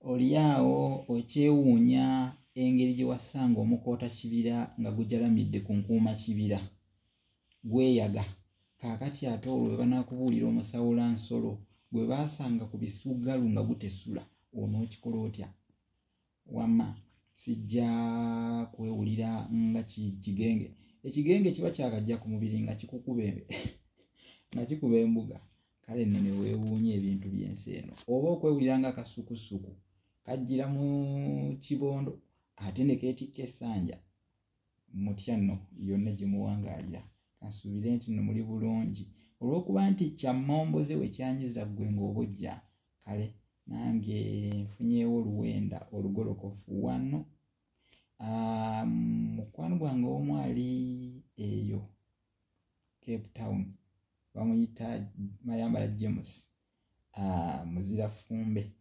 oliawo okyewuunya engeri gye wasanga omukoota kibira nga gujalamidde ku nkuuma kibira gweyaga. Kaakati ate olwo banakubuulira omusawula nsolo gwe baasanga ku bisuggalu nga gutesula, onookikola otya? Wamma sijja kwewulira nga kigenge. Ekigenge kiba kyakajja ku mubiri nga kikuba embuga. Kale nno ne weewuunya ebintu by'ensi eno. Oba okwewulira nga kasukusuku kajjira mu kibondo ate ne keetikka essanja, mutya nno yonna gye muwangaalira. Kansuubire nti nno muli bulungi olw'okuba nti kyammomboze we kyanyiza ggwe ng'obojja. Kale nange nfunyeewo oluwenda olugolokofu wano. Mukwano gwange omu ali eyo Cape Town bamuyita Mayambala James, muzira fumbe.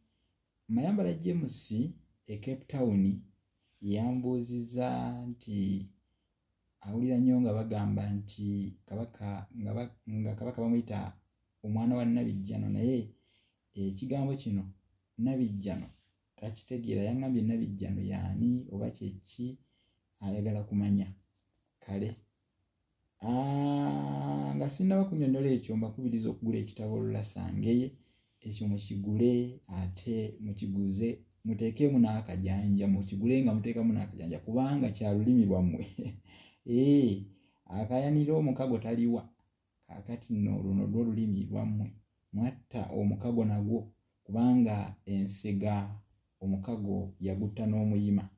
Mayambala James Cape Town yambuuzizza nti awulira nnyo nga bagamba nti kabaka bamuyita omwana wa Nabijjano, naye ekigambo kino Nabijjano takitegeera. Yaŋŋambye Nabijjano y'ani oba kyeki, ayagala kumanya. Kale nga sinnaba kunnyonnyola ekyo, mbakubiriza okugula ekitabo Olulasangeye. Ekyo mukigule ate mukiguze muteekemu n'akajanja, mukigule nga muteekamu n'akajanja kubanga kya lulimi lwammwe. Akayanira omukago taliwa. Kaakati nno luno lwo lulimi lwammwe, mwatta omukago nagwo kubanga ensega omukago yagutta n'omuyima.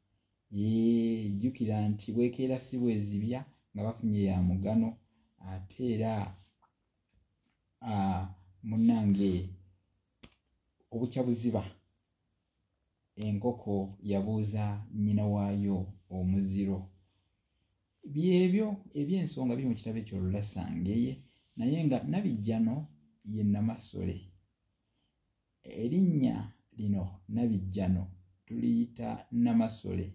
Jjukira nti bwekeera si bwezibya nga bafunye ya mugano. Ate era munnange obukya buziba, enkoko yabuuza nnyina waayo omuziro. Byebyo eby'ensonga biri mu kitabo ekyo Olulasangeye, naye nga Nabijjano ye Namasole. Erinnya lino Nabijjano tuliyita Namasole.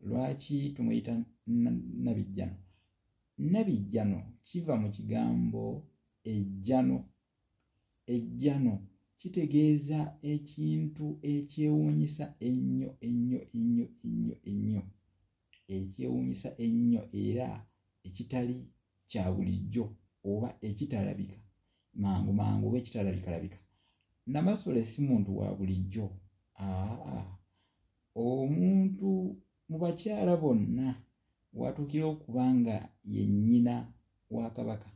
Lwaki tumuyita Nabijjano? Nabijjano kiva mu kigambo ejjano. Ejjano kitegeeza ekintu ekyewuunyisa ennyo ennyo ennyo ennyo ennyo, ekyewuunyisa ennyo era ekitali kya bulijjo oba ekitalabika mangu mangu oba ekitalabika. Namasole si muntu wa bulijjo. Omuntu mu bakyala bonna watuukira okuba nga ye nnyina wa kabaka,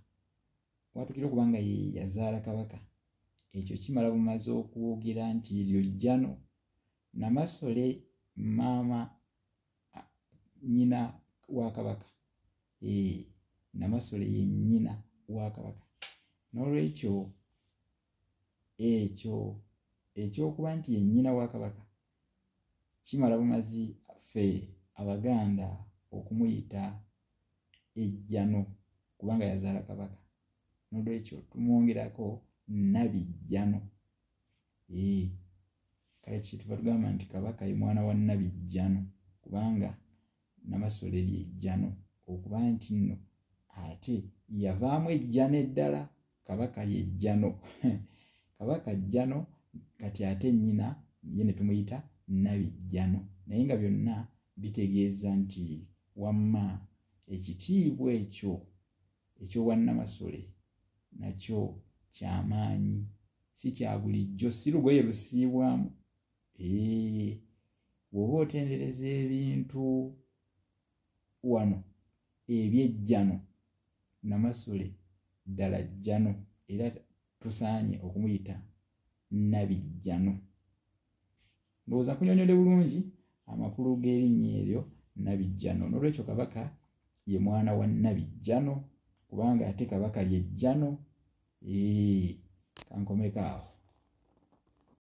watuukira okuba nga ye yazaala kabaka. Ekyo kimala bumaze okwogera nti eryo jjano. Namasole maama nnyina wa kabaka. Namasole ye nnyina wa kabaka. N'olwekyo ekyo ekyokuba nti ye nnyina wa kabaka kimala bumazi ffe Abaganda okumuyita ejjano kubanga yazaala kabaka. N'olwekyo tumwongerako Nabijjano. Kale kituva tugamba nti kabaka ye mwana wa Nabijjano kubanga Namasole ly'ejjano, okuba nti nno ate yavaamu ejjano eddala. Kabaka ly'ejjano. Kabaka jjano, kati ate nnyina ye ne tumuyita Nabijjano. Naye nga byonna bitegeeza nti wamma ekitiibwa ekyo eky'obwannamasole nakyo kyamaanyi, si kya bulijjo, si lugoye lusiibwamu. Bw'oba otendereza ebintu wano ebyejjano, Namasole ddala jjano era tusaanye okumuyita Nabijjano. Ndowooza nkunyonyole bulungi amakulu g'erinnya eryo Nabijjano. N'olwekyo kabaka ye mwana wa Nabijjano kubanga ate kabaka ly'ejjano. Kankomeko awo.